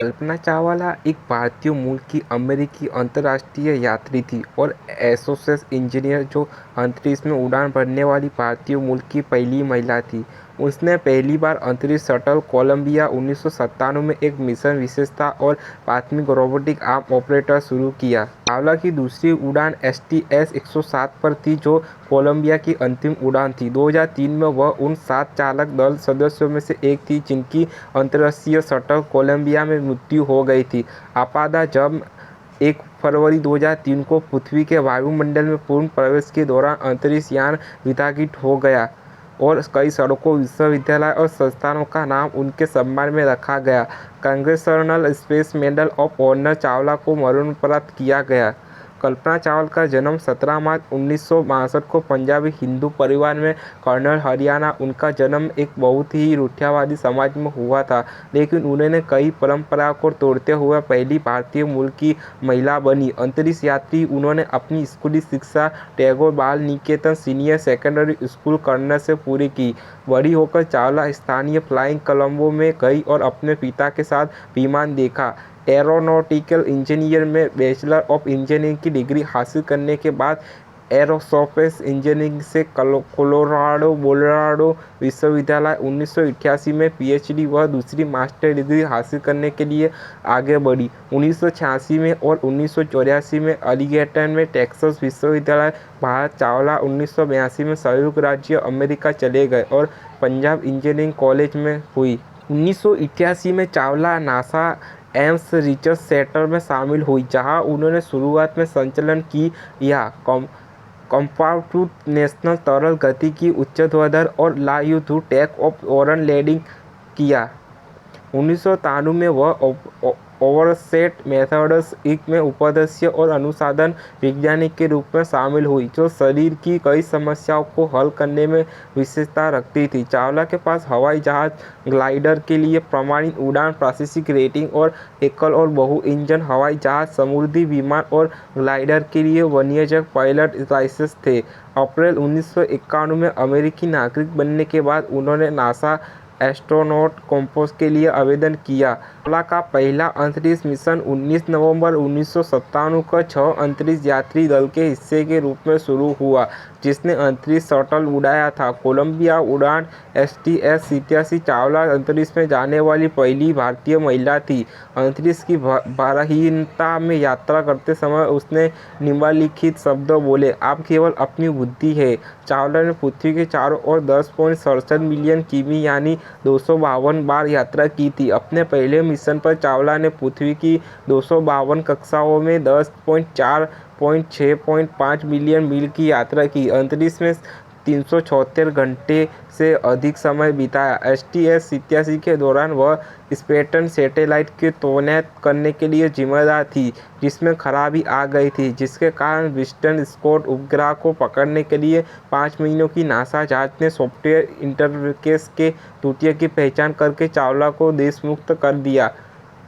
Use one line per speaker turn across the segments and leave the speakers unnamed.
कल्पना चावला एक भारतीय मूल की अमेरिकी अंतर्राष्ट्रीय यात्री थी और एरोस्पेस इंजीनियर जो अंतरिक्ष में उड़ान भरने वाली भारतीय मूल की पहली महिला थी। उसने पहली बार अंतरिक्ष शटल कोलंबिया 1997 में एक मिशन विशेषता और प्राथमिक रोबोटिक आर्म ऑपरेटर शुरू किया। चावला की दूसरी उड़ान STS-107 पर थी, जो कोलंबिया की अंतिम उड़ान थी। 2003 में वह उन 7 चालक दल सदस्यों में से एक थी जिनकी अंतरिक्ष शटल कोलंबिया में मृत्यु हो गई थी। आपदा जब 1 फरवरी 2003 को पृथ्वी के वायुमंडल में पूर्ण प्रवेश के दौरान अंतरिक्ष यान विस्थापित हो गया और कई सड़कों, विश्वविद्यालय और संस्थानों का नाम उनके सम्मान में रखा गया। Congressional Space Medal of Honor Chawla को मरणोपरांत किया गया। कल्पना चावला का जन्म 17 मार्च 1962 को पंजाबी हिंदू परिवार में कर्नल हरियाणा। उनका जन्म एक बहुत ही रूढ़िवादी समाज में हुआ था, लेकिन उन्होंने कई परंपराओं को तोड़ते हुए पहली भारतीय मूल की महिला बनी अंतरिक्ष यात्री। उन्होंने अपनी स्कूली शिक्षा टैगोर बाल निकेतन सीनियर सेकेंडरी स्कूल कन्नड़ से पूरी की। बड़ी होकर चावला स्थानीय फ्लाइंग क्लबों में गई और अपने पिता के साथ विमान देखा। एरोनॉटिकल इंजीनियर में बैचलर ऑफ इंजीनियरिंग की डिग्री हासिल करने के बाद एरोस्पेस इंजीनियरिंग से कोलोराडो बोल्डो विश्वविद्यालय 1988 में PhD व दूसरी मास्टर डिग्री हासिल करने के लिए आगे बढ़ी। 1986 में और 1984 में अलीगेटर में टेक्सास विश्वविद्यालय भारत। चावला 1982 में संयुक्त राज्य अमेरिका चले गए और पंजाब इंजीनियरिंग कॉलेज में हुई। 1988 में Chawla NASA Ames research centre में शामिल हुई, जहां उन्होंने शुरुआत में संचालन किया। कंप्यूटेशनल तरल गति की उच्चध्वर और लाइव टेक ऑफ और लैंडिंग किया। 1993 में वह ओवरसेट मेथड्स इंक में उपाध्यक्ष और अनुसंधान वैज्ञानिक के रूप में शामिल हुई, जो शरीर की कई समस्याओं को हल करने में विशेषता रखती थी। चावला के पास हवाई जहाज ग्लाइडर के लिए प्रमाणित उड़ान प्रशिक्षण रेटिंग और एकल और बहु इंजन हवाई जहाज, समुद्री विमान और ग्लाइडर के लिए वाणिज्यिक पायलट लाइसेंस थे। अप्रैल 1991 में अमेरिकी नागरिक बनने के बाद उन्होंने नासा एस्ट्रोनॉट कॉर्प्स के लिए आवेदन किया। चावला का पहला अंतरिक्ष मिशन 19 नवंबर 1997 को 6 अंतरिक्ष यात्री दल के हिस्से के रूप में शुरू हुआ, जिसने अंतरिक्ष शटल उड़ाया था। कोलंबिया उड़ान STS-87 चावला अंतरिक्ष में जाने वाली पहली भारतीय महिला थी। अंतरिक्ष की बारहीनता में यात्रा करते समय उसने निम्नलिखित शब्द बोले, "आप केवल अपनी बुद्धि है।" चावला ने पृथ्वी के चारों ओर 10.67 मिलियन किमी यानी 252 बार यात्रा की थी। अपने पहले मिशन पर चावला ने पृथ्वी की 252 कक्षाओं में 10.4.6.5 मिलियन मील की यात्रा की। अंतरिक्ष में 376 घंटे से अधिक समय बिताया। STS-87 के दौरान वह स्पेक्ट्रम सैटेलाइट को तैनात करने के लिए जिम्मेदार थी, जिसमें खराबी आ गई थी, जिसके कारण विंस्टन स्कॉट उपग्रह को पकड़ने के लिए 5 महीनों की नासा जांच ने सॉफ्टवेयर इंटरफेस के त्रुटियों की पहचान करके चावला को देशमुक्त कर दिया।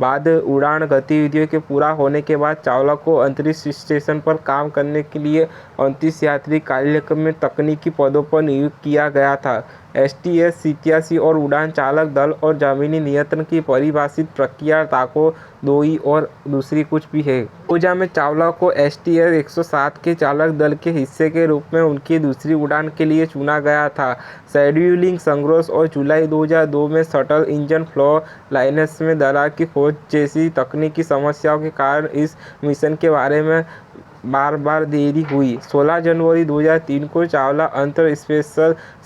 बाद उड़ान गतिविधियों के पूरा होने के बाद चावला को अंतरिक्ष स्टेशन पर काम करने के लिए अंतरिक्ष यात्री कार्यक्रम में तकनीकी पदों पर नियुक्त किया गया था। STS-87 और उड़ान चालक दल और जमीनी नियंत्रण की परिभाषित प्रक्रिया ताको दो ही और दूसरी कुछ भी है। 2000 में चावला को STS-107 के चालक दल के हिस्से के रूप में उनकी दूसरी उड़ान के लिए चुना गया था। शेड्यूलिंग संघर्ष और जुलाई 2002 में शटल इंजन फ्लो लाइन्स में दरार की खोज जैसी तकनीकी समस्याओं के कारण इस मिशन के बारे में बार देरी हुई। 16 जनवरी 2003 को चावला अंतर स्पेस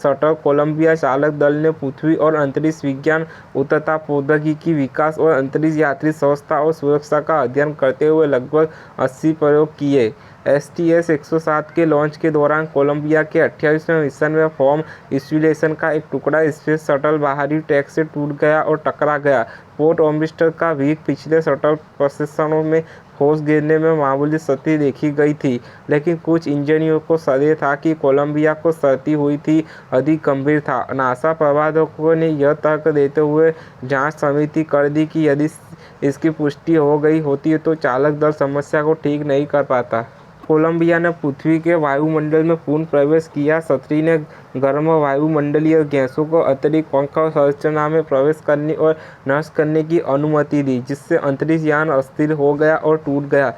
शटल कोलंबिया चालक दल ने पृथ्वी और अंतरिक्ष विज्ञान, तथा प्रौद्योगिकी विकास और अंतरिक्ष यात्री स्वास्थ्य और सुरक्षा का अध्ययन करते हुए लगभग 80 प्रयोग किए। STS-107 के लॉन्च के दौरान कोलंबिया के 28वें मिशन में फॉर्म इंस्यूलेशन का एक टुकड़ा स्पेस शटल बाहरी ट्रैक से टूट गया और टकरा गया। पोर्ट ऑर्बिटर का भी पिछले शटल प्रक्षेपणों में ठोस गिरने में मामूली क्षति देखी गई थी, लेकिन कुछ इंजीनियरों को संदेह था कि कोलंबिया को क्षति हुई थी अधिक गंभीर था। नासा प्रबंधकों ने यह तर्क देते हुए जांच समिति कर दी कि यदि इसकी पुष्टि हो गई होती तो चालक दल समस्या को ठीक नहीं कर पाता। कोलंबिया ने पृथ्वी के वायुमंडल में पूर्ण प्रवेश किया। सत्री ने गर्म वायुमंडलीय गैसों को अतिरिक्त पंखा संरचना में प्रवेश करने और नष्ट करने की अनुमति दी, जिससे अंतरिक्ष यान अस्थिर हो गया और टूट गया।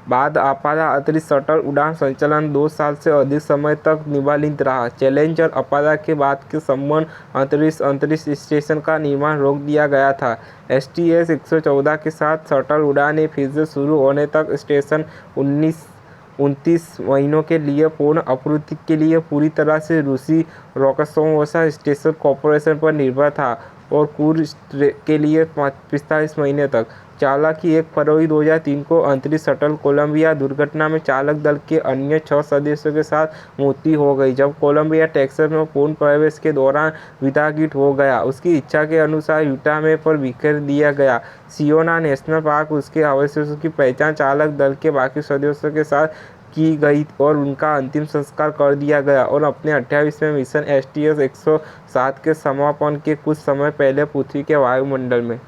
बाद अपोलो अंतरिक्ष शटल उड़ान संचालन 2 साल से अधिक समय तक निलंबित रहा। चैलेंजर अपोलो के बाद के संपूर्ण अंतरिक्ष स्टेशन का निर्माण रोक दिया गया था। STS-114 के साथ शटल उड़ानें फिर से शुरू होने तक स्टेशन 29 महीनों के लिए पूर्ण आपूर्ति के लिए पूरी तरह से रूसी रोसकोसमोस स्पेस कॉर्पोरेशन पर निर्भर था और क्रूज के लिए 45 महीने तक। हालांकि 1 फरवरी 2003 को अंतरिक्ष शटल कोलंबिया दुर्घटना में चालक दल के अन्य 6 सदस्यों के साथ मृत्यु हो गई, जब कोलंबिया टेक्सास में पूर्ण प्रवेश के दौरान विस्थापित हो गया। उसकी इच्छा के अनुसार यूटा में पर बिखेर दिया गया। सियोना नेशनल पार्क उसके अवशेषों की पहचान चालक दल के बाकी सदस्यों के साथ की गई और उनका अंतिम संस्कार कर दिया गया और अपने 28वें मिशन STS-107 के समापन के कुछ समय पहले पृथ्वी के वायुमंडल में